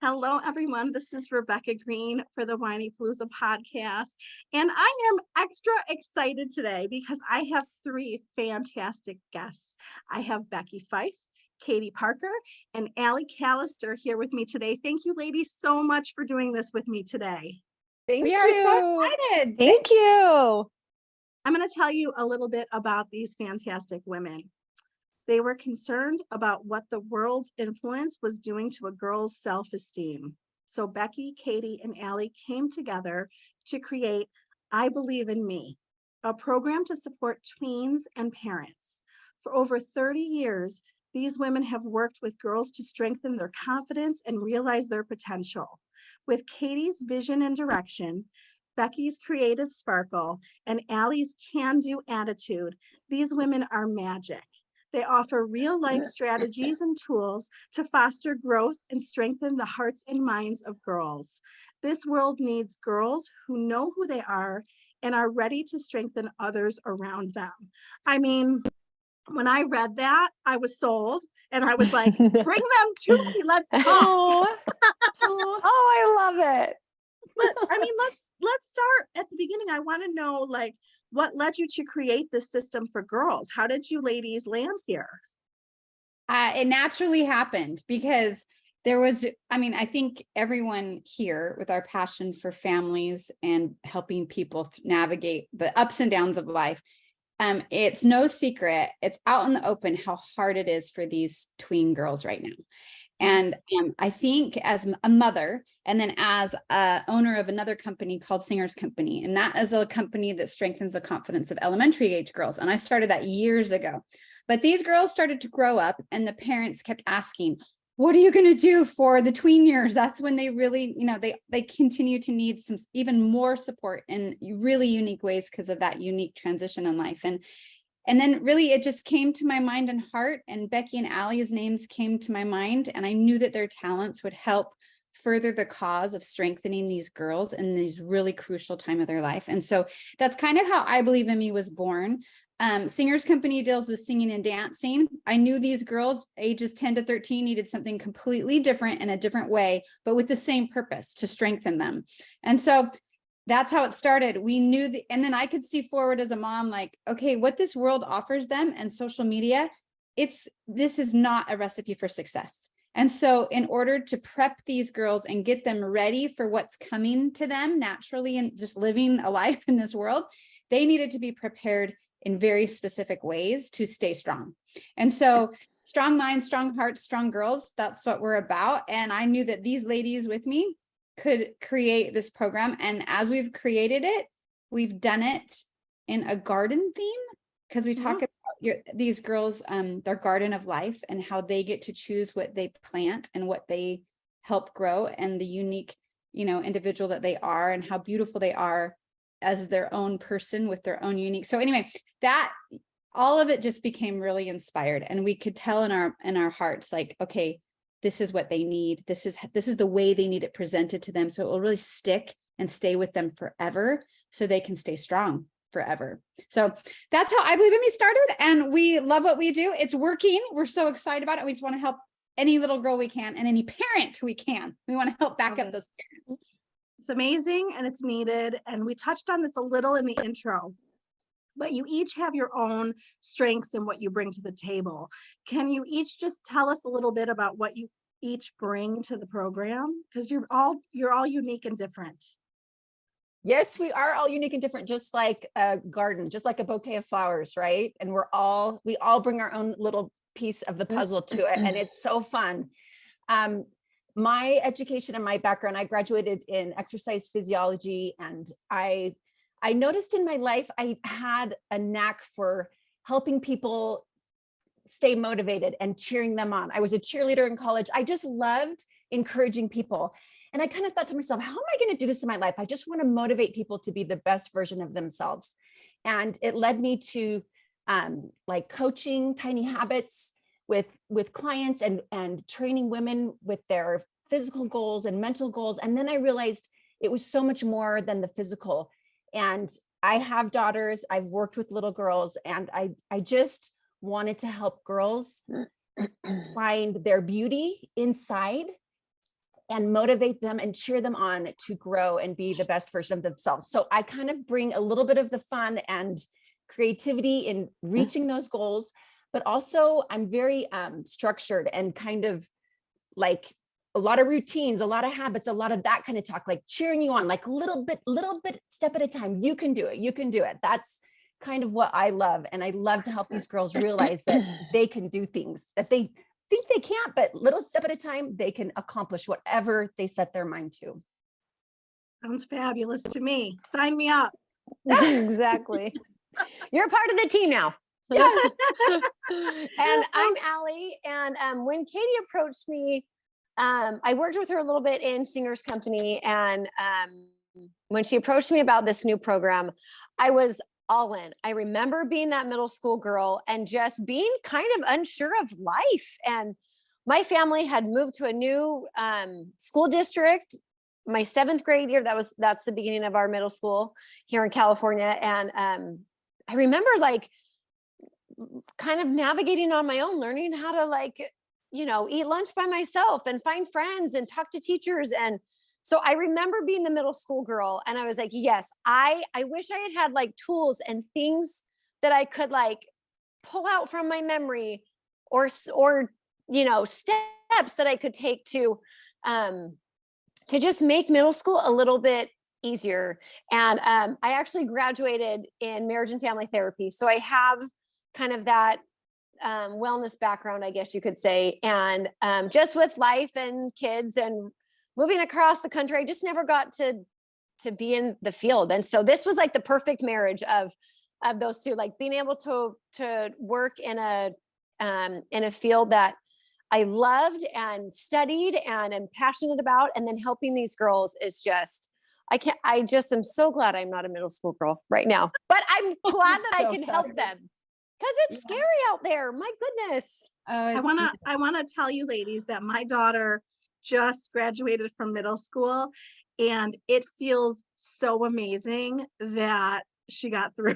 Hello, everyone. This is Rebecca Green for the Whinypaluza podcast. And I am extra excited today because I have three fantastic guests. I have Becky Fife, Katie Parker, and Allie Callister here with me today. Thank you, ladies, so much for doing this with me today. We are so excited. Thank you. I'm going to tell you a little bit about these fantastic women. They were concerned about what the world's influence was doing to a girl's self-esteem. So Becky, Katie, and Allie came together to create I Believe in Me, a program to support tweens and parents. For over 30 years, these women have worked with girls to strengthen their confidence and realize their potential. With Katie's vision and direction, Becky's creative sparkle, and Allie's can-do attitude, these women are magic. They offer real-life strategies and tools to foster growth and strengthen the hearts and minds of girls. This world needs girls who know who they are and are ready to strengthen others around them. I mean, when I read that, I was sold, and I was like, bring them to me, let's talk. Oh, I love it. But I mean, let's start at the beginning. I want to know, like, what led you to create this system for girls? How did you ladies land here? It naturally happened because I think everyone here with our passion for families and helping people navigate the ups and downs of life. It's no secret, it's out in the open how hard it is for these tween girls right now. And I think as a mother, and then as a owner of another company called Singer's Company, and that is a company that strengthens the confidence of elementary age girls. And I started that years ago. But these girls started to grow up, and the parents kept asking, what are you going to do for the tween years? That's when they really, they continue to need some even more support in really unique ways because of that unique transition in life. And then really it just came to my mind and heart, and Becky and Allie's names came to my mind, and I knew that their talents would help further the cause of strengthening these girls in these really crucial time of their life. And so that's kind of how I Believe in Me was born. Singer's Company deals with singing and dancing. I knew these girls ages 10 to 13 needed something completely different in a different way, but with the same purpose, to strengthen them. And so that's how it started. We knew and then I could see forward as a mom, like, okay, what this world offers them and social media, this is not a recipe for success. And so in order to prep these girls and get them ready for what's coming to them naturally and just living a life in this world, they needed to be prepared in very specific ways to stay strong. And so strong minds, strong hearts, strong girls, that's what we're about. And I knew that these ladies with me could create this program. And as we've created it, we've done it in a garden theme, because we talk about these girls, their garden of life, and how they get to choose what they plant and what they help grow, and the unique, individual that they are, and how beautiful they are as their own person with their own unique. So anyway, that all of it just became really inspired, and we could tell in our hearts, like, okay, this is what they need. This is the way they need it presented to them. So it will really stick and stay with them forever, so they can stay strong forever. So that's how I Believe in Me started. And we love what we do. It's working. We're so excited about it. We just want to help any little girl we can, and any parent we can. We want to help back up those parents. It's amazing, and it's needed. And we touched on this a little in the intro, but you each have your own strengths and what you bring to the table. Can you each just tell us a little bit about what you each bring to the program? Because you're all unique and different. Yes, we are all unique and different, just like a garden, just like a bouquet of flowers, right? And we all bring our own little piece of the puzzle to it, and it's so fun. My education and my background, I graduated in exercise physiology, and I noticed in my life I had a knack for helping people stay motivated and cheering them on. I was a cheerleader in college. I just loved encouraging people. And I kind of thought to myself, how am I going to do this in my life? I just want to motivate people to be the best version of themselves. And it led me to like coaching tiny habits with clients, and training women with their physical goals and mental goals. And then I realized it was so much more than the physical. And I have daughters, I've worked with little girls, and I just wanted to help girls find their beauty inside and motivate them and cheer them on to grow and be the best version of themselves. So I kind of bring a little bit of the fun and creativity in reaching those goals, but also I'm very structured and kind of like a lot of routines, a lot of habits, a lot of that kind of talk, like cheering you on, like little bit, step at a time. You can do it. You can do it. That's kind of what I love. And I love to help these girls realize that they can do things that they think they can't, but little step at a time, they can accomplish whatever they set their mind to. Sounds fabulous to me. Sign me up. Exactly. You're part of the team now. Yes. And I'm Allie. And when Katie approached me, I worked with her a little bit in Singer's Company. And when she approached me about this new program, I was all in. I remember being that middle school girl and just being kind of unsure of life. And my family had moved to a new school district. My 7th grade year, that's the beginning of our middle school here in California. And I remember like kind of navigating on my own, learning how to like, eat lunch by myself and find friends and talk to teachers. And so I remember being the middle school girl and I was like, yes, I wish I had like tools and things that I could like pull out from my memory or steps that I could take to just make middle school a little bit easier. And I actually graduated in marriage and family therapy. So I have kind of that wellness background, I guess you could say. And just with life and kids and moving across the country, I just never got to be in the field. And so this was like the perfect marriage of those two, like being able to work in a field that I loved and studied and am passionate about. And then helping these girls is just, I just am so glad I'm not a middle school girl right now, but I'm glad that I can help them because it's scary out there. My goodness. I want to tell you ladies that my daughter just graduated from middle school and it feels so amazing that she got through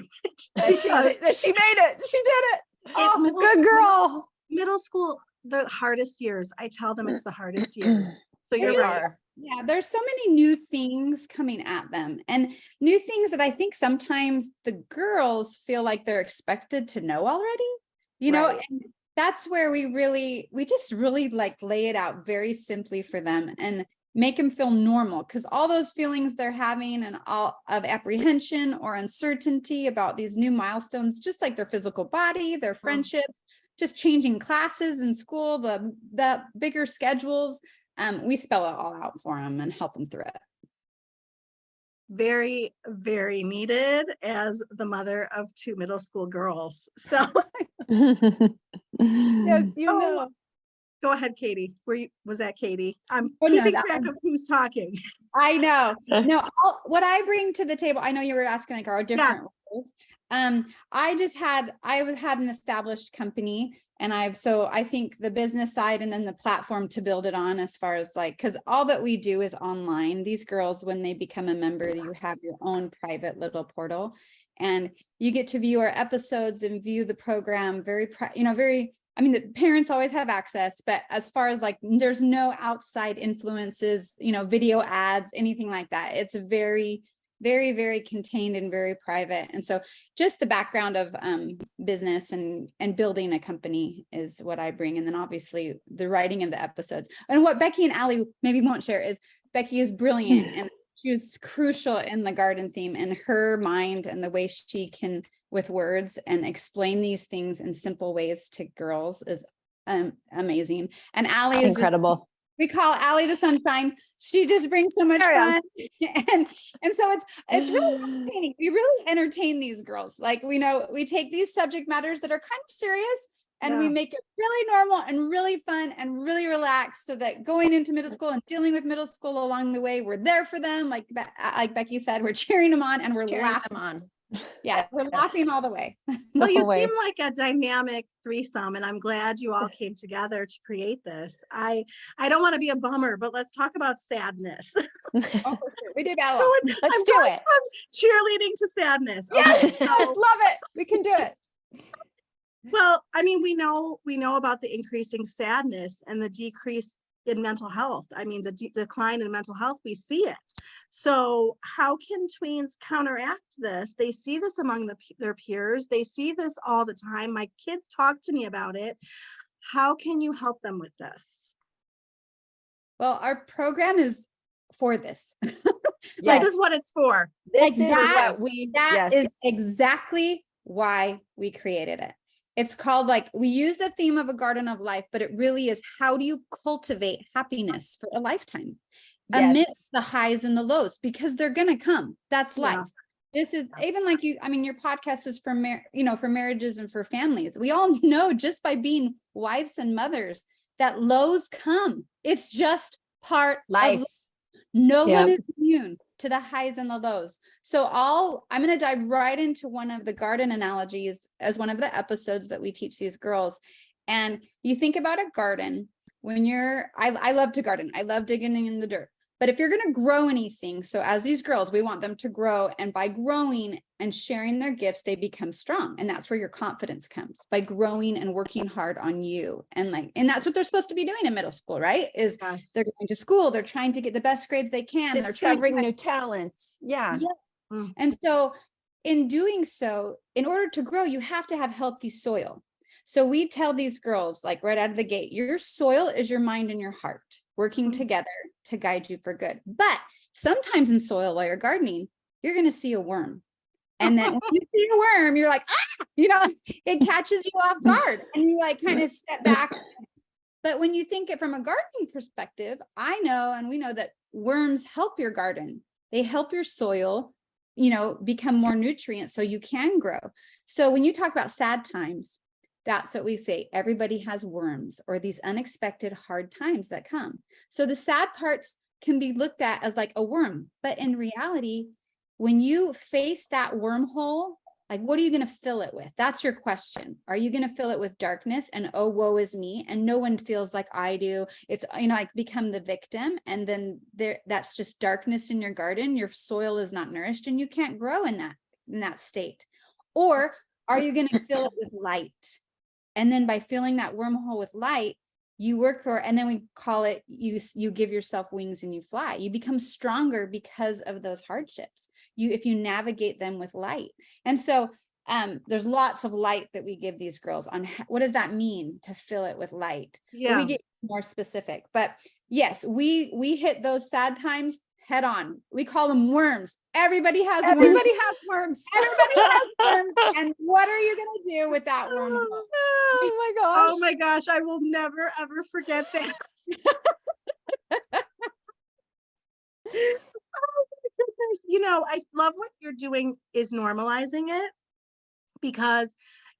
it. She made it. She did it. Oh, good girl. Middle school, the hardest years. I tell them it's the hardest years. So you're right. Yeah, there's so many new things coming at them and new things that I think sometimes the girls feel like they're expected to know already, Right. and that's where we just really like lay it out very simply for them and make them feel normal, because all those feelings they're having and all of apprehension or uncertainty about these new milestones, just like their physical body, their friendships, just changing classes in school, the bigger schedules, we spell it all out for them and help them through it. Very, very needed as the mother of 2 middle school girls. So Yes, go ahead, Katie. Was that Katie? I'm Oh, no, keeping that track was- of who's talking. I know. No, what I bring to the table, I know you were asking like our different roles. I had an established company and I think the business side and then the platform to build it on as far as like, because all that we do is online. These girls, when they become a member, you have your own private little portal and you get to view our episodes and view the program the parents always have access, but as far as like, there's no outside influences, video ads, anything like that. It's very, very, very contained and very private. And so just the background of business and building a company is what I bring. And then obviously the writing of the episodes. And what Becky and Allie maybe won't share is Becky is brilliant and she was crucial in the garden theme, and her mind and the way she can with words and explain these things in simple ways to girls is amazing. And Allie is incredible. We call Allie the sunshine. She just brings so much fun. And so it's really entertaining. We really entertain these girls. Like we take these subject matters that are kind of serious and we make it really normal and really fun and really relaxed, so that going into middle school and dealing with middle school along the way, we're there for them. Like Becky said, we're cheering them on and we're laughing on. Yeah, we're laughing all the way. Well, you seem like a dynamic threesome, and I'm glad you all came together to create this. I don't want to be a bummer, but let's talk about sadness. Oh, for sure. We did that a lot. Let's do it. From cheerleading to sadness. Yes, Okay, so- yes, love it. We can do it. Well, I mean, we know about the increasing sadness and the decrease in mental health. I mean, the decline in mental health, we see it. So how can tweens counteract this? They see this among their peers. They see this all the time. My kids talk to me about it. How can you help them with this? Well, our program is for this. Like, this is what it's for. This is that- what we, That yes. is exactly why we created it. It's called, like, we use the theme of a garden of life, but it really is, how do you cultivate happiness for a lifetime amidst the highs and the lows, because they're going to come. That's Yeah. life. This is even like you, I mean, your podcast is for, for marriages and for families. We all know, just by being wives and mothers, that lows come. It's just part Life. of no Yeah. one is immune to the highs and the lows. So I'm going to dive right into one of the garden analogies as one of the episodes that we teach these girls. And you think about a garden when I love to garden. I love digging in the dirt. But if you're going to grow anything, so as these girls, we want them to grow, and by growing and sharing their gifts, they become strong. And that's where your confidence comes, by growing and working hard on you. And that's what they're supposed to be doing in middle school, right? Is Yes. they're going to school, they're trying to get the best grades they can. They're Discovering trying new talents. Yeah. And so in doing so, in order to grow, you have to have healthy soil. So we tell these girls, like, right out of the gate, your soil is your mind and your heart working together to guide you for good. But sometimes in soil, while you're gardening, you're going to see a worm. And then when you see a worm, you're like, it catches you off guard, and you like kind of step back. But when you think it from a gardening perspective, I know, and we know, that worms help your garden. They help your soil, become more nutrient so you can grow. So when you talk about sad times, that's what we say. Everybody has worms, or these unexpected hard times that come. So the sad parts can be looked at as like a worm, but in reality, when you face that wormhole, like, what are you going to fill it with? That's your question. Are you going to fill it with darkness and, oh, woe is me, and no one feels like I do? It's, I become the victim, and then that's just darkness in your garden. Your soil is not nourished, and you can't grow in that state. Or are you going to fill it with light? And then by filling that wormhole with light, you work for, and then we call it, you give yourself wings and you fly. You become stronger because of those hardships. If you navigate them with light. And so there's lots of light that we give these girls on what does that mean to fill it with light. Yeah. But we get more specific, but yes, we hit those sad times head on. We call them worms. Everybody has worms. Everybody has worms. Everybody has worms. And what are you going to do with that worm? Oh my gosh. Oh my gosh, I will never ever forget that. I love what you're doing is normalizing it, because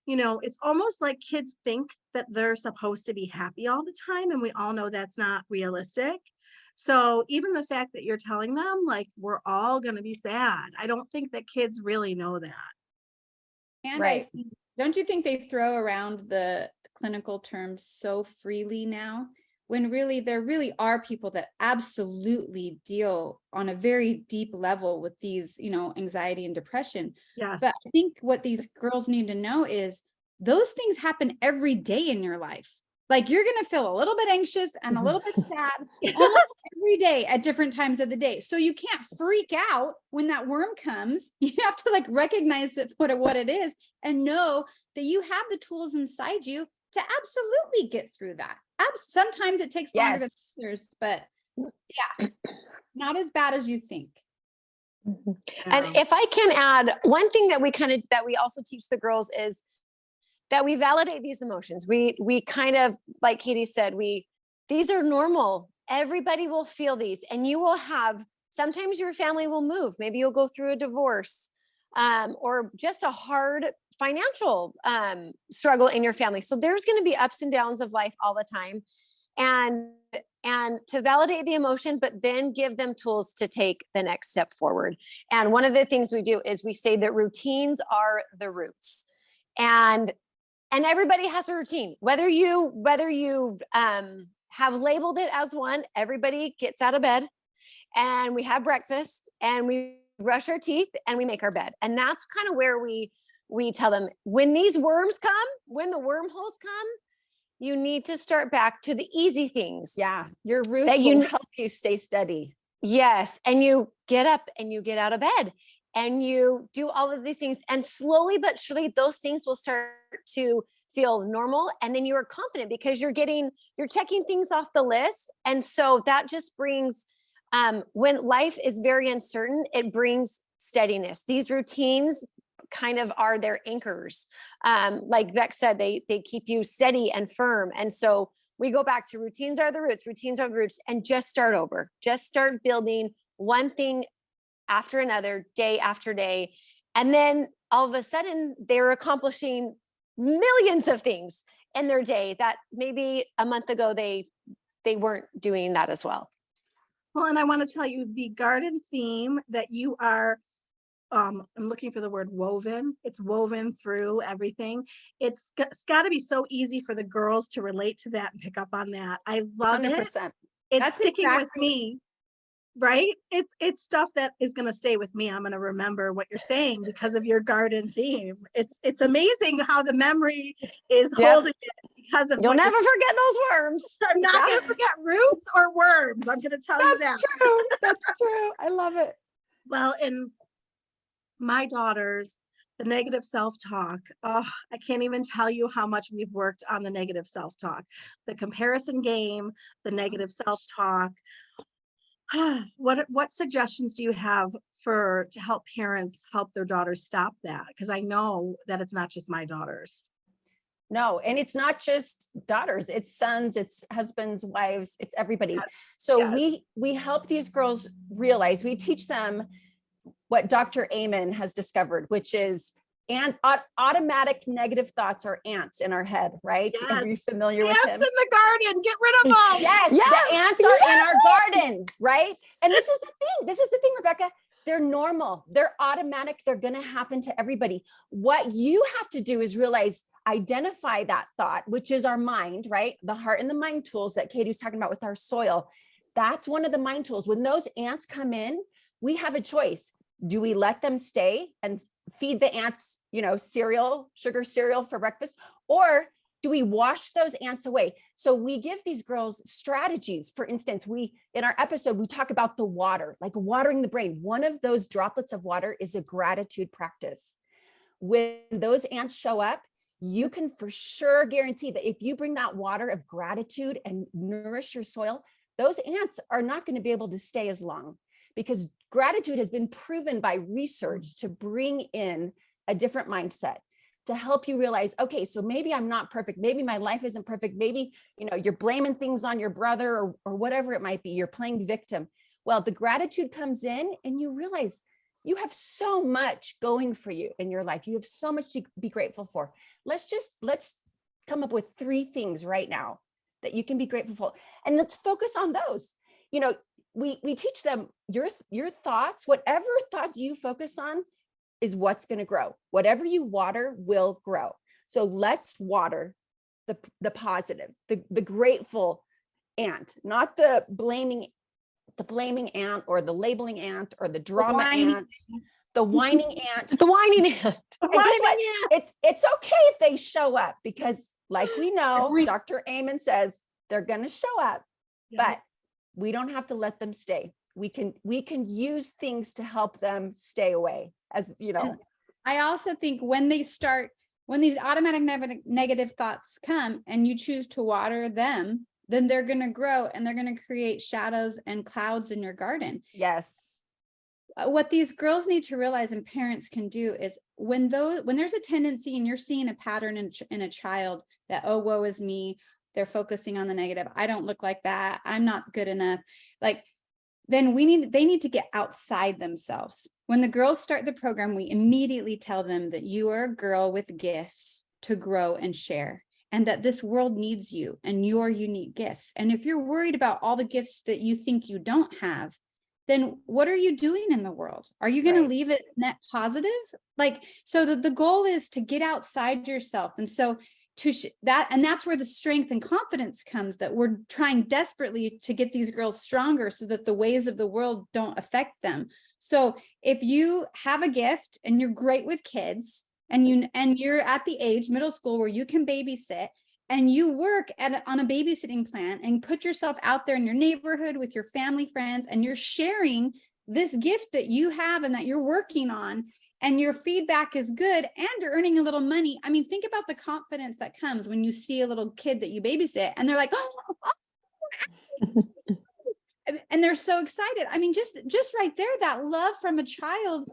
it's almost like kids think that they're supposed to be happy all the time, and we all know that's not realistic. So even the fact that you're telling them, like, we're all going to be sad, I don't think that kids really know that. And Right. Don't you think they throw around the clinical terms so freely now, when really there really are people that absolutely deal on a very deep level with these, anxiety and depression. Yes. But I think what these girls need to know is those things happen every day in your life. Like, you're going to feel a little bit anxious and a little bit sad almost every day at different times of the day. So you can't freak out when that worm comes. You have to recognize it for what it is, and know that you have the tools inside you to absolutely get through that. Sometimes it takes longer than others, but yeah, not as bad as you think. And if I can add one thing that we also teach the girls is that we validate these emotions. We kind of, like Katie said, these are normal. Everybody will feel these, and you will sometimes your family will move. Maybe you'll go through a divorce, or just a hard financial struggle in your family. So there's going to be ups and downs of life all the time, and to validate the emotion, but then give them tools to take the next step forward. And one of the things we do is we say that routines are the roots, and everybody has a routine. Whether you have labeled it as one, everybody gets out of bed, and we have breakfast, and we brush our teeth, and we make our bed. And that's kind of where we tell them, when these worms come, when the wormholes come, you need to start back to the easy things. Yeah. Your roots That you will kn- help you stay steady. Yes. And you get up and you get out of bed and you do all of these things. And slowly but surely, those things will start to feel normal. And then you are confident because you're checking things off the list. And so that just brings, when life is very uncertain, it brings steadiness. These routines kind of are their anchors. Like Beck said, they keep you steady and firm. And so we go back to routines are the roots, and just start over. Just start building one thing after another, day after day. And then all of a sudden they're accomplishing millions of things in their day that maybe a month ago they weren't doing that as well. Well, and I want to tell you the garden theme that you are, I'm looking for the word woven. It's woven through everything. It's got to be so easy for the girls to relate to that and pick up on that. I love it. 100%. It's That's sticking with exactly- me, right? It's stuff that is going to stay with me. I'm going to remember what you're saying because of your garden theme. It's amazing how the memory is Yep. holding it because of You'll what you're- never forget those worms. I'm not Yeah. going to forget roots or worms. I'm going to tell you that. That's true. That's true. I love it. Well, and my daughters, the negative self-talk, oh, I can't even tell you how much we've worked on the negative self-talk, the comparison game, the negative self-talk. What suggestions do you have to help parents help their daughters stop that? Because I know that it's not just my daughters. No, and it's not just daughters, it's sons, it's husbands, wives, it's everybody. So yes. we help these girls realize, we teach them what Dr. Amen has discovered, which is automatic negative thoughts are ants in our head, right? Yes. Are you familiar with Ants him? in the garden, get rid of them. Yes, Yes, the ants are in our garden, right? And this is the thing, Rebecca. They're normal. They're automatic. They're going to happen to everybody. What you have to do is realize, identify that thought, which is our mind, right? The heart and the mind tools that Katie was talking about with our soil. That's one of the mind tools. When those ants come in, we have a choice. Do we let them stay and feed the ants, sugar cereal for breakfast? Or do we wash those ants away? So we give these girls strategies. For instance, in our episode, we talk about the water, like watering the brain. One of those droplets of water is a gratitude practice. When those ants show up, you can for sure guarantee that if you bring that water of gratitude and nourish your soil, those ants are not going to be able to stay as long, because gratitude has been proven by research to bring in a different mindset, to help you realize, okay, so maybe I'm not perfect. Maybe my life isn't perfect. Maybe, you're blaming things on your brother or whatever it might be. You're playing victim. Well, the gratitude comes in and you realize you have so much going for you in your life. You have so much to be grateful for. Let's come up with 3 things right now that you can be grateful for. And let's focus on those. We teach them your thoughts, whatever thoughts you focus on is what's going to grow. Whatever you water will grow. So let's water the positive, the grateful ant, not the blaming ant or the labeling ant or the drama ant, the whining ant. The whining ant. And guess what? It's okay if they show up, because like we know, Agreed. Dr. Amen says they're going to show up, but we don't have to let them stay. We can use things to help them stay away, as you know. I also think when these automatic negative thoughts come and you choose to water them, then they're going to grow and they're going to create shadows and clouds in your garden. Yes. What these girls need to realize, and parents can do, is when there's a tendency and you're seeing a pattern in a child that, oh, woe is me, they're focusing on the negative. I don't look like that. I'm not good enough. Then they need to get outside themselves. When the girls start the program, we immediately tell them that you are a girl with gifts to grow and share, and that this world needs you and your unique gifts. And if you're worried about all the gifts that you think you don't have, then what are you doing in the world? Are you going to leave it net positive? So the goal is to get outside yourself. And so that's where the strength and confidence comes, that we're trying desperately to get these girls stronger so that the ways of the world don't affect them. So if you have a gift and you're great with kids and you're at the age, middle school, where you can babysit and you work on a babysitting plan and put yourself out there in your neighborhood with your family, friends, and you're sharing this gift that you have and that you're working on, and your feedback is good and you're earning a little money. I mean, think about the confidence that comes when you see a little kid that you babysit and they're like, and they're so excited. I mean, just right there, that love from a child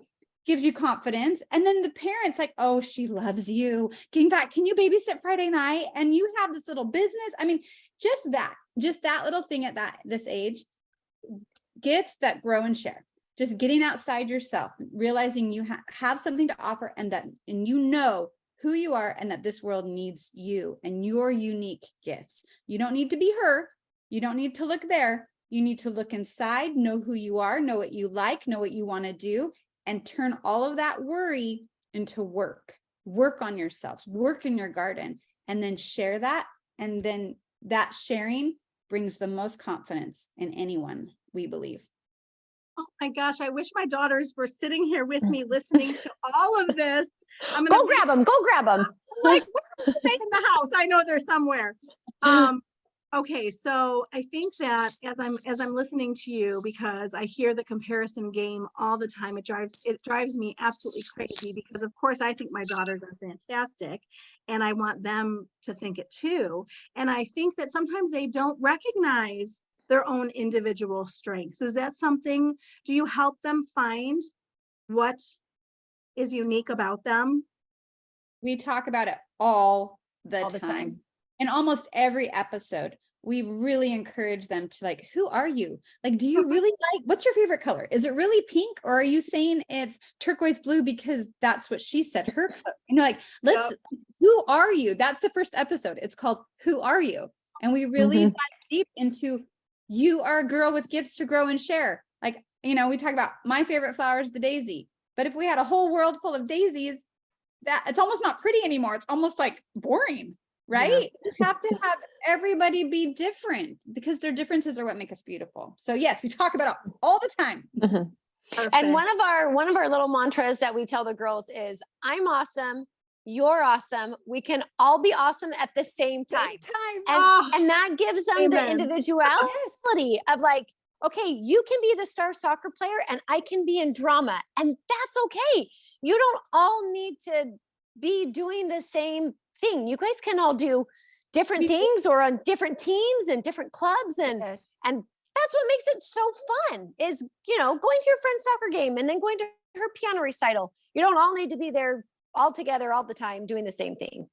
gives you confidence. And then the parents like, oh, she loves you. In fact, can you babysit Friday night? And you have this little business. I mean, just that little thing at this age, gifts that grow and share, just getting outside yourself, realizing you have something to offer, and you know who you are, and that this world needs you and your unique gifts. You don't need to be her. You don't need to look there. You need to look inside, know who you are, know what you like, know what you want to do, and turn all of that worry into work. Work on yourselves, work in your garden, and then share that. And then that sharing brings the most confidence in anyone, we believe. Oh my gosh, I wish my daughters were sitting here with me listening to all of this. I'm gonna Go grab them. Go grab them. like, where are they in the house? I know they're somewhere. Okay, so I think that as I'm listening to you, because I hear the comparison game all the time, it drives me absolutely crazy, because of course I think my daughters are fantastic and I want them to think it too. And I think that sometimes they don't recognize their own individual strengths. Is that something, do you help them find what is unique about them? We talk about it all the time. In almost every episode, we really encourage them to like, who are you? Like, do you really what's your favorite color? Is it really pink? Or are you saying it's turquoise blue because that's what she said, her color? You know, like, who are you? That's the first episode. It's called Who Are You? And we really dive deep into, you are a girl with gifts to grow and share. Like, you know, we talk about my favorite flower is the daisy. But if we had a whole world full of daisies, that it's almost not pretty anymore. It's almost like boring. Right? Yeah. You have to have everybody be different, because their differences are what make us beautiful. So yes, we talk about it all the time. And one of our little mantras that we tell the girls is, I'm awesome, you're awesome, we can all be awesome at the same time. And that gives them the individuality of like, okay, you can be the star soccer player and I can be in drama, and that's okay. You don't all need to be doing the same thing. You guys can all do different things, or on different teams and different clubs, and that's what makes it so fun, is, you know, going to your friend's soccer game and then going to her piano recital. You don't all need to be there all together all the time doing the same thing.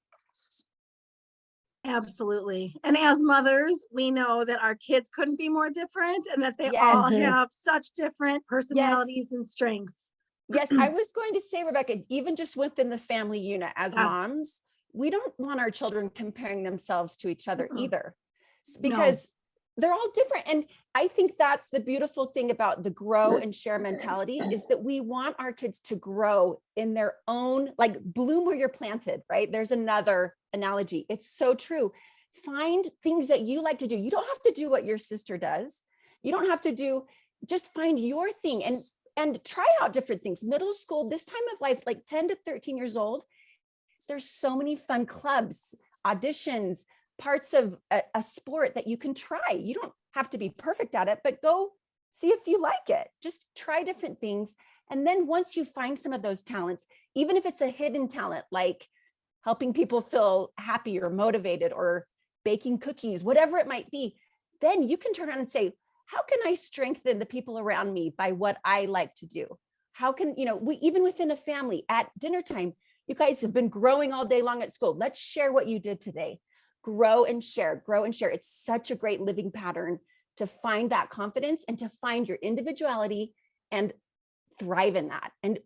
Absolutely. And as mothers, we know that our kids couldn't be more different, and that they all have such different personalities and strengths. Yes, I was going to say, Rebecca, even just within the family unit as moms, we don't want our children comparing themselves to each other either, because they're all different. And I think that's the beautiful thing about the grow and share mentality, is that we want our kids to grow in their own, like, bloom where you're planted, right? There's another analogy. It's so true. Find things that you like to do. You don't have to do what your sister does. You don't have to do, just find your thing and try out different things. Middle school, this time of life, like 10 to 13 years old, there's so many fun clubs, auditions, parts of a sport that you can try. You don't have to be perfect at it, but go see if you like it. Just try different things. And then once you find some of those talents, even if it's a hidden talent, like helping people feel happy or motivated, or baking cookies, whatever it might be, then you can turn around and say, how can I strengthen the people around me by what I like to do? How can, you know, we, even within a family at dinner time, you guys have been growing all day long at school. Let's share what you did today. Grow and share, grow and share. It's such a great living pattern to find that confidence and to find your individuality and thrive in that and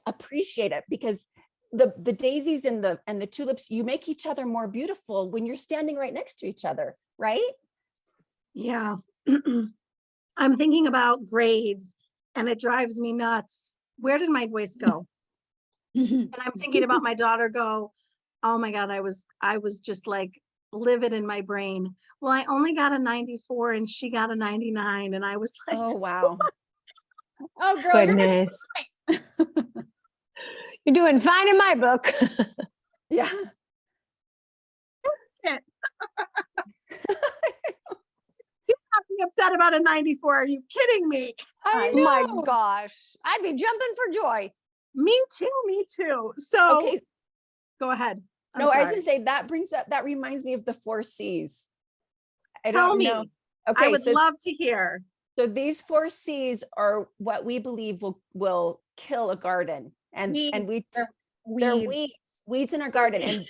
appreciate it, because the daisies and the tulips, you make each other more beautiful when you're standing right next to each other, right? Yeah. I'm thinking about grades and it drives me nuts. Where did my voice go? And I'm thinking about my daughter go, oh my God, I was just like livid in my brain. Well, I only got a 94 and she got a 99. And I was like, oh, wow. Oh, girl, Goodness. You're doing fine in my book. Yeah. Do not be upset about a 94. Are you kidding me? I Oh my know. gosh. I'd be jumping for joy. Me too. Me too. So Okay. go ahead. I'm No, I was sorry. gonna say that reminds me of the 4 C's. I Tell don't me. know. I Okay, would so love to hear. so these 4 C's are what we believe will kill a garden. And Weeds, they're weeds. weeds in our garden.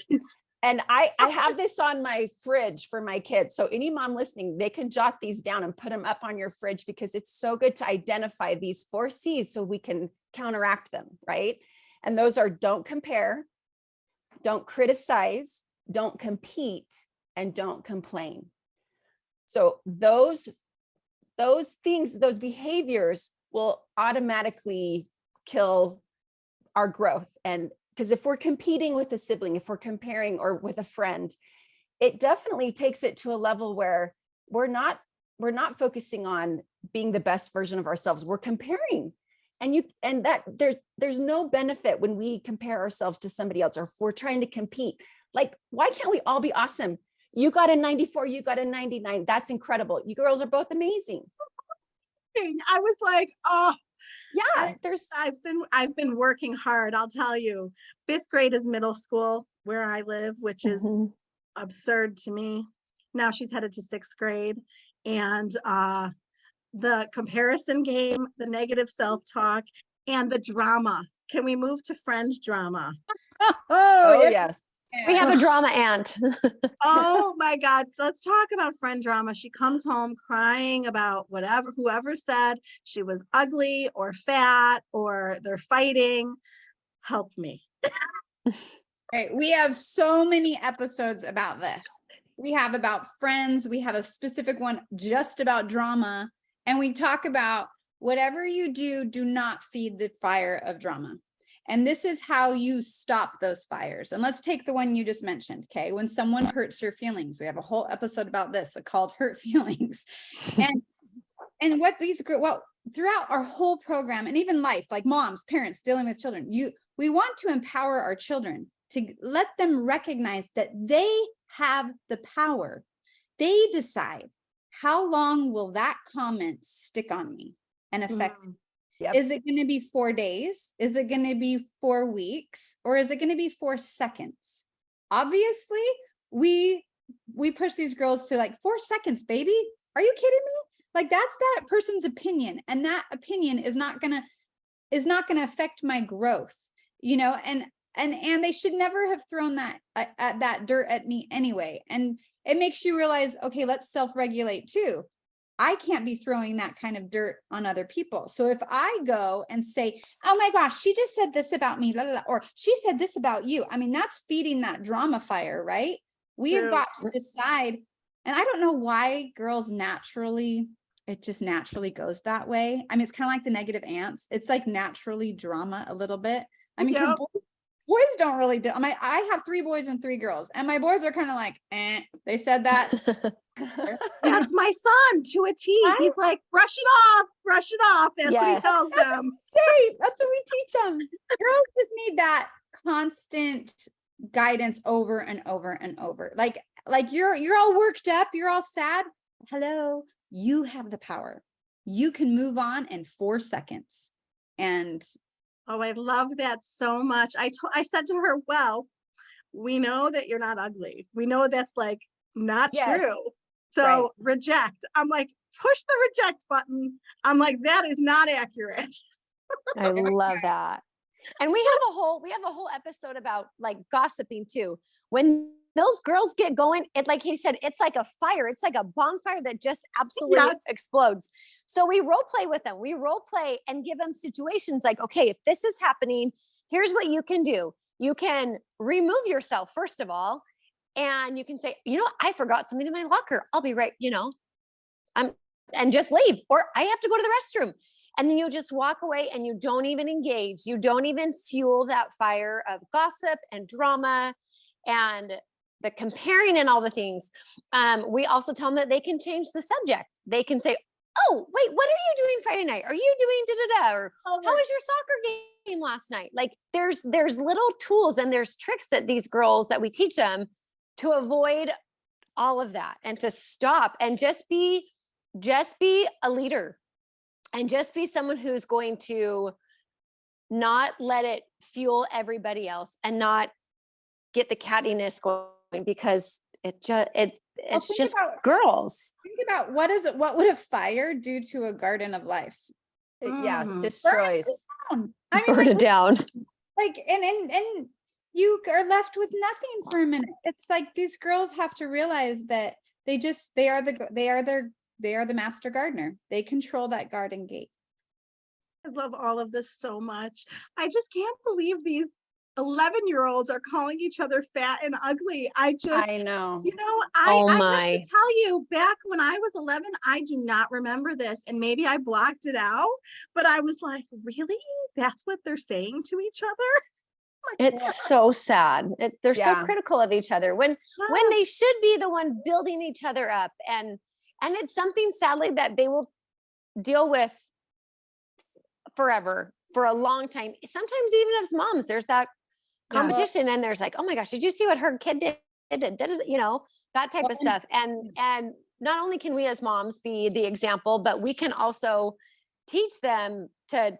And I have this on my fridge for my kids. So any mom listening, they can jot these down and put them up on your fridge because it's so good to identify these 4 C's so we can counteract them, right? And those are don't compare, don't criticize, don't compete, and don't complain. So those things, those behaviors will automatically kill our growth. And because if we're competing with a sibling, if we're comparing or with a friend, it definitely takes it to a level where we're not focusing on being the best version of ourselves. We're comparing. And that there's no benefit when we compare ourselves to somebody else, or if we're trying to compete. Like, why can't we all be awesome? You got a 94, you got a 99. That's incredible. You girls are both amazing. I was like, oh, Yeah, I've been working hard. I'll tell you. 5th grade is middle school where I live, which is absurd to me. Now she's headed to 6th grade, and the comparison game, the negative self-talk, and the drama. Can we move to friend drama? oh yes. We have a drama aunt. Oh my God. Let's talk about friend drama. She comes home crying about whoever said she was ugly or fat or they're fighting. Help me. Right. We have so many episodes about this. We have about friends. We have a specific one just about drama. And we talk about whatever you do, do not feed the fire of drama. And this is how you stop those fires. And let's take the one you just mentioned. Okay. When someone hurts your feelings, we have a whole episode about this called Hurt Feelings. And what throughout our whole program and even life, like moms, parents dealing with children, we want to empower our children to let them recognize that they have the power. They decide how long will that comment stick on me and affect me. Yep. Is it going to be 4 days? Is it going to be 4 weeks? Or is it going to be 4 seconds? Obviously, we push these girls to like 4 seconds, baby. Are you kidding me? Like that's that person's opinion. And that opinion is not going to affect my growth, you know, and they should never have thrown that dirt at me anyway. And it makes you realize, okay, let's self-regulate too. I can't be throwing that kind of dirt on other people. So if I go and say, oh my gosh, she just said this about me, blah, blah, blah, or she said this about you. I mean, that's feeding that drama fire, right? We have got to decide. And I don't know why girls it just naturally goes that way. I mean, it's kind of like the negative ants. It's like naturally drama a little bit. I mean, because boys don't really do. I have 3 boys and 3 girls, and my boys are kind of like, they said that. That's my son to a T. Right? He's like, brush it off. That's what he tells them. That's what we teach them. Girls just need that constant guidance over and over and over. Like you're all worked up, you're all sad. Hello, you have the power. You can move on in 4 seconds. And oh, I love that so much. I said to her, well, we know that you're not ugly. We know that's like not true. So reject. I'm like, push the reject button. I'm like, that is not accurate. I love that. And we have a whole episode about like gossiping too. When those girls get going, it, like he said, it's like a fire. It's like a bonfire that just absolutely explodes. So we role play with them. We role play and give them situations like, okay, if this is happening, here's what you can do. You can remove yourself, first of all, and you can say, you know, I forgot something in my locker. I'll be right, you know, and just leave, or I have to go to the restroom. And then you just walk away and you don't even engage. You don't even fuel that fire of gossip and drama and the comparing and all the things. We also tell them that they can change the subject. They can say, oh, wait, what are you doing Friday night? Are you doing da-da-da? Or how was your soccer game last night? Like there's little tools and there's tricks that these girls that we teach them to avoid all of that and to stop and just be a leader and just be someone who's going to not let it fuel everybody else and not get the cattiness going, because it's think just about- girls. Think about what would a fire do to a garden of life? Yeah, Mm. destroys. I mean, Burn it down. and you are left with nothing for a minute. It's like these girls have to realize that they are the master gardener. They control that garden gate. I love all of this so much. I just can't believe these 11-year-olds are calling each other fat and ugly. I know. You know, Oh I have my. to tell you, back when I was 11, I do not remember this, and maybe I blocked it out, but I was like, really? That's what they're saying to each other? It's so sad. They're so Yeah. critical of each other when they should be the one building each other up. And it's something sadly that they will deal with forever, for a long time. Sometimes even as moms, there's that Yeah. competition and there's like, oh my gosh, did you see what her kid did? You know, that type of stuff. And not only can we as moms be the example, but we can also teach them to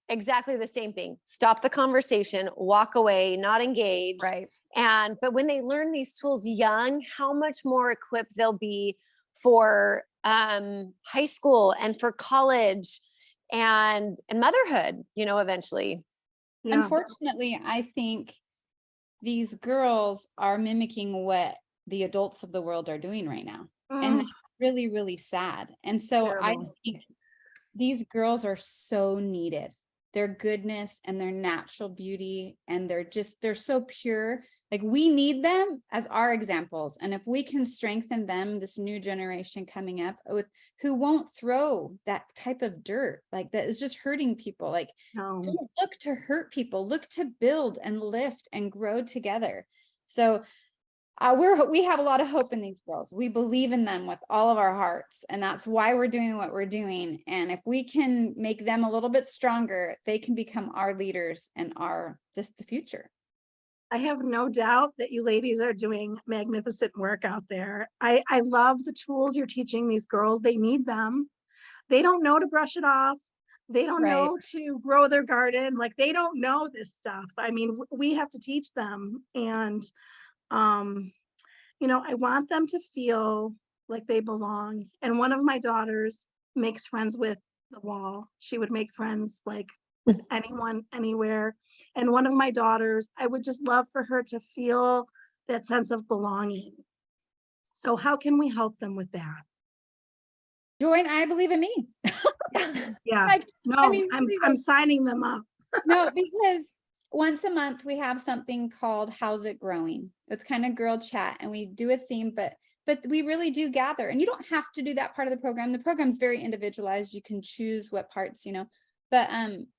exactly the same thing. Stop the conversation, walk away, not engage. Right. But when they learn these tools young, how much more equipped they'll be for high school and for college and motherhood, you know, eventually. Yeah. Unfortunately, I think these girls are mimicking what the adults of the world are doing right now. And Mm. that's really, really sad. And so I Terrible. think these girls are so needed. Their goodness and their natural beauty, and they're so pure. Like, we need them as our examples. And if we can strengthen them, this new generation coming up with who won't throw that type of dirt, like that is just hurting people. Like, No. don't look to hurt people, look to build and lift and grow together. So we have a lot of hope in these girls. We believe in them with all of our hearts, and that's why we're doing what we're doing. And if we can make them a little bit stronger, they can become our leaders and just the future. I have no doubt that you ladies are doing magnificent work out there. I love the tools you're teaching these girls. They need them. They don't know to brush it off. They don't Right. know to grow their garden. Like, they don't know this stuff. I mean, we have to teach them. And, you know, I want them to feel like they belong. And one of my daughters makes friends with the wall. She would make friends like with anyone, anywhere. And one of my daughters, I would just love for her to feel that sense of belonging. So how can we help them with that? Join I Believe in Me. Yeah, Like, no, I mean, I'm signing them up. no, because once a month we have something called How's It Growing? It's kind of girl chat, and we do a theme, but we really do gather. And you don't have to do that part of the program. The program's very individualized. You can choose what parts, you know, but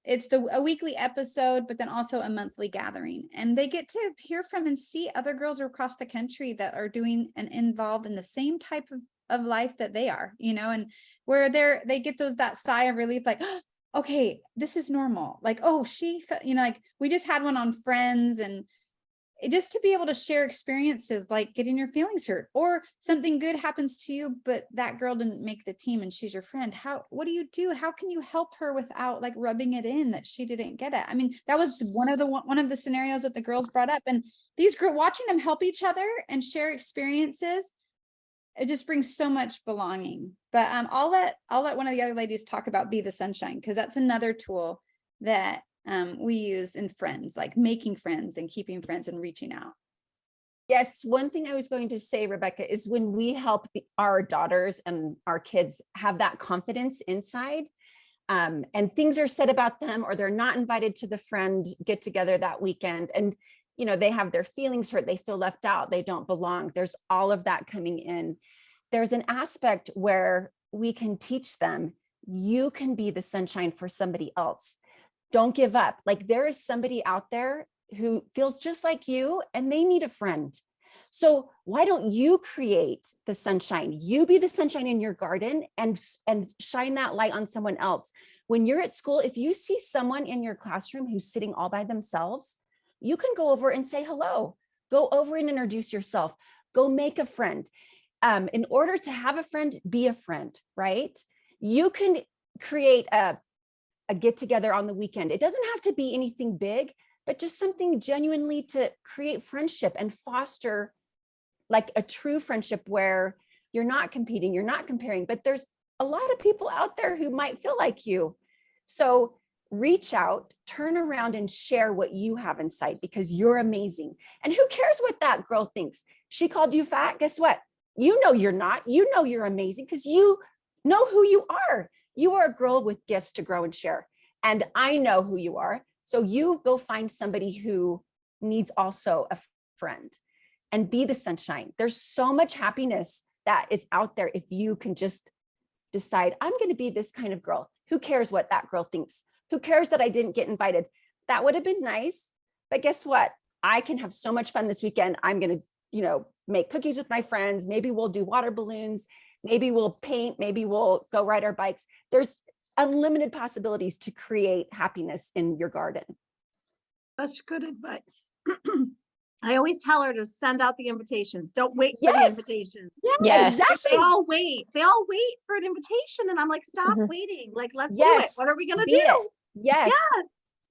it's a weekly episode, but then also a monthly gathering. And they get to hear from and see other girls across the country that are doing and involved in the same type of life that they are, you know, and where they get that sigh of relief, like, oh, okay, this is normal. Like, oh, you know, like we just had one on Friends, and just to be able to share experiences like getting your feelings hurt, or something good happens to you, but that girl didn't make the team and she's your friend. What do you do? How can you help her without like rubbing it in that she didn't get it? I mean, that was one of the scenarios that the girls brought up, and these girls, watching them help each other and share experiences, it just brings so much belonging. But I'll let one of the other ladies talk about Be the Sunshine, because that's another tool that we use in Friends, like making friends and keeping friends and reaching out. Yes, one thing I was going to say, Rebecca, is when we help our daughters and our kids have that confidence inside, and things are said about them, or they're not invited to the friend get together that weekend, and you know, they have their feelings hurt, they feel left out, they don't belong. There's all of that coming in. There's an aspect where we can teach them, you can be the sunshine for somebody else. Don't give up. Like, there is somebody out there who feels just like you and they need a friend. So why don't you create the sunshine? You be the sunshine in your garden and shine that light on someone else. When you're at school, if you see someone in your classroom who's sitting all by themselves, you can go over and say hello. Go over and introduce yourself. Go make a friend. in order to have a friend, be a friend, right? You can create a get together on the weekend. It doesn't have to be anything big, but just something genuinely to create friendship and foster like a true friendship where you're not competing, you're not comparing, but there's a lot of people out there who might feel like you. So reach out, turn around and share what you have inside because you're amazing. And who cares what that girl thinks? She called you fat. Guess what? You know you're not. You know you're amazing because you know who you are. You are a girl with gifts to grow and share. And I know who you are. So you go find somebody who needs also a friend and be the sunshine. There's so much happiness that is out there if you can just decide, I'm going to be this kind of girl. Who cares what that girl thinks? Who cares that I didn't get invited? That would have been nice. But guess what? I can have so much fun this weekend. I'm going to, make cookies with my friends. Maybe we'll do water balloons. Maybe we'll paint. Maybe we'll go ride our bikes. There's unlimited possibilities to create happiness in your garden. Such good advice. I always tell her to send out the invitations. Don't wait for the Yes. invitations. Yes. They all wait. They all wait for an invitation. And I'm like, stop waiting. Like, let's do it. Yes. What are we going to Be do? it. Yes.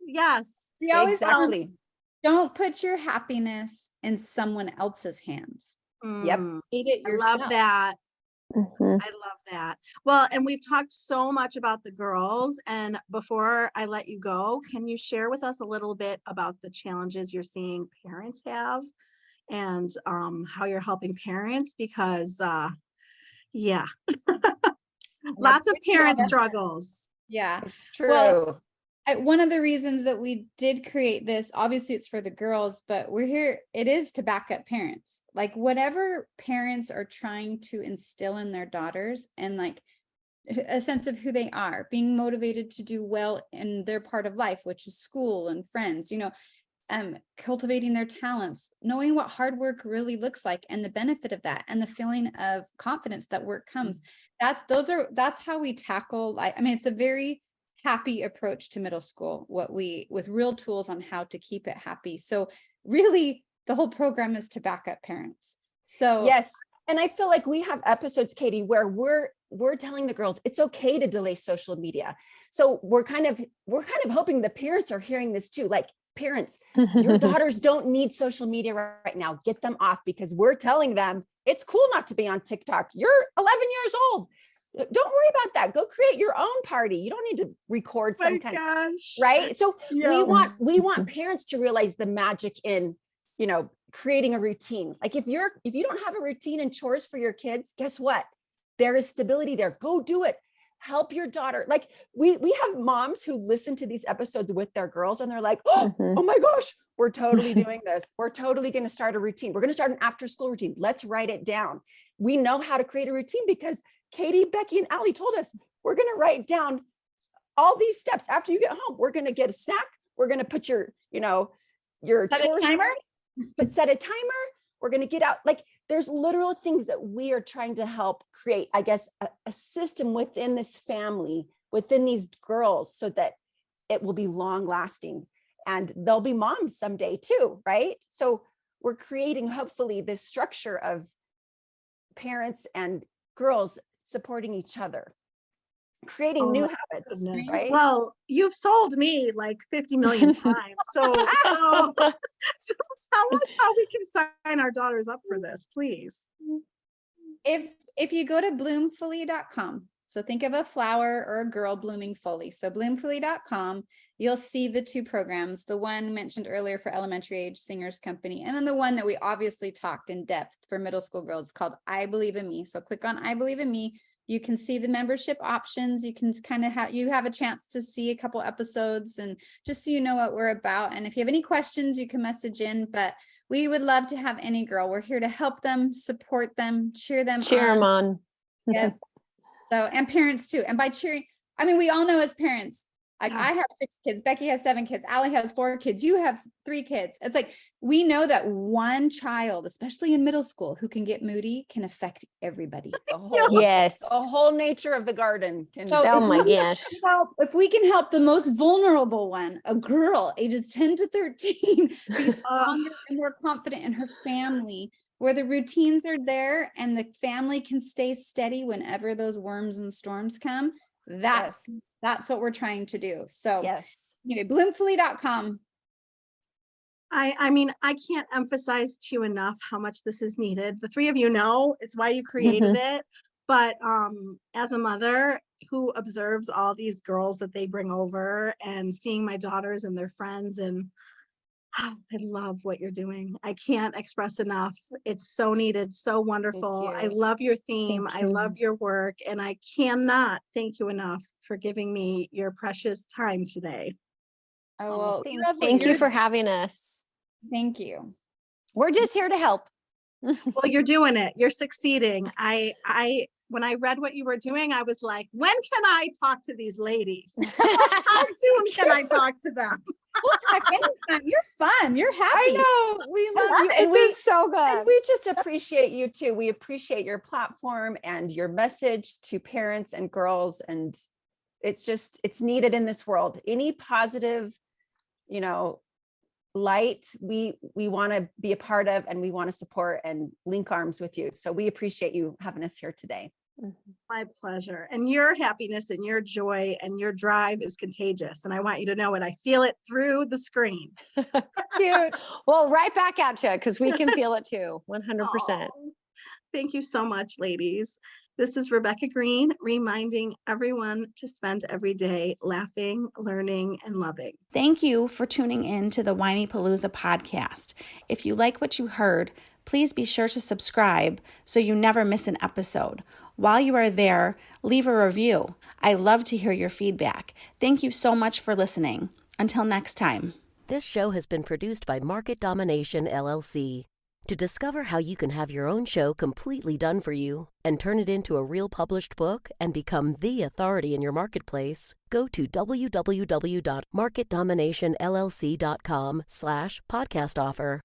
Yes. We always Exactly. don't put your happiness in someone else's hands. Yep. Eat it I yourself. love that. Mhm. I love that. Well, and we've talked so much about the girls. And before I let you go, can you share with us a little bit about the challenges you're seeing parents have and how you're helping parents? Because, yeah, lots of parent struggles. Yeah. It's true. Well, one of the reasons that we did create this, obviously it's for the girls, but we're here, it is to back up parents. Like whatever parents are trying to instill in their daughters and like a sense of who they are, being motivated to do well in their part of life, which is school and friends, cultivating their talents, knowing what hard work really looks like and the benefit of that and the feeling of confidence that work comes. That's how we tackle, it's a very happy approach to middle school, with real tools on how to keep it happy. So really the whole program is to back up parents. So yes. And I feel like we have episodes, Katie, where we're telling the girls it's okay to delay social media. So we're kind of hoping the parents are hearing this too. Like parents, your daughters don't need social media right now. Get them off because we're telling them it's cool not to be on TikTok. You're 11 years old. Don't worry about that. Go create your own party. You don't need to record some kind of, right? So Yeah. we want parents to realize the magic in, creating a routine. Like if you don't have a routine and chores for your kids, guess what? There is stability there. Go do it. Help your daughter. Like we have moms who listen to these episodes with their girls and they're like, oh my gosh, we're totally doing this. We're totally going to start a routine. We're going to start an after school routine. Let's write it down. We know how to create a routine because Katie, Becky, and Allie told us we're going to write down all these steps. After you get home, we're going to get a snack. We're going to put your chores timer? but set a timer. We're going to get out. Like there's literal things that we are trying to help create, I guess, a system within this family, within these girls, so that it will be long lasting and they'll be moms someday too, right? So we're creating hopefully this structure of parents and girls supporting each other, creating new habits, Goodness. right? Well, you've sold me like 50 million times. So tell us how we can sign our daughters up for this, please. If you go to bloomfully.com, so think of a flower or a girl blooming fully. So bloomfully.com, you'll see the two programs, the one mentioned earlier for elementary age Singers Company, and then the one that we obviously talked in depth for middle school girls called I Believe in Me. So click on I Believe in Me. You can see the membership options. You can kind of have a chance to see a couple episodes and just so you know what we're about. And if you have any questions, you can message in, but we would love to have any girl. We're here to help them, support them, cheer them on. Yep. So, and parents too. And by cheering, we all know as parents, like I have 6 kids, Becky has 7 kids, Allie has 4 kids, you have 3 kids. It's like, we know that one child, especially in middle school, who can get moody can affect everybody. Yes. The whole nature of the garden can. So Oh my gosh. if we can help the most vulnerable one, a girl ages 10 to 13, be stronger and more confident in her family, where the routines are there and the family can stay steady whenever those worms and storms come. That's what we're trying to do. So Yes. anyway, bloomfully.com. I mean, I can't emphasize to you enough how much this is needed. The three of you know, it's why you created it. But as a mother who observes all these girls that they bring over and seeing my daughters and their friends, and I love what you're doing. I can't express enough. It's so needed, so wonderful. I you. love your theme. Thank I you. love your work, and I cannot thank you enough for giving me your precious time today. Oh, well, thank we love what Thank you you're for doing. having us. Thank you. We're just here to help. Well, you're doing it. You're succeeding. When I read what you were doing, I was like, when can I talk to these ladies? How soon can I talk to them? We'll talk anytime. You're fun. You're happy. I know. We love you. And This is so good. and we just appreciate you too. We appreciate your platform and your message to parents and girls. And it's needed in this world. Any positive, light we want to be a part of, and we want to support and link arms with you. So we appreciate you having us here today. My pleasure. And your happiness and your joy and your drive is contagious. And I want you to know it. I feel it through the screen. Cute. Well, right back at you, because we can feel it too. 100%. Oh, thank you so much, ladies. This is Rebecca Green, reminding everyone to spend every day laughing, learning, and loving. Thank you for tuning in to the Whinypaluza podcast. If you like what you heard, please be sure to subscribe so you never miss an episode. While you are there, leave a review. I love to hear your feedback. Thank you so much for listening. Until next time. This show has been produced by Market Domination, LLC. To discover how you can have your own show completely done for you and turn it into a real published book and become the authority in your marketplace, go to www.marketdominationllc.com/podcast offer.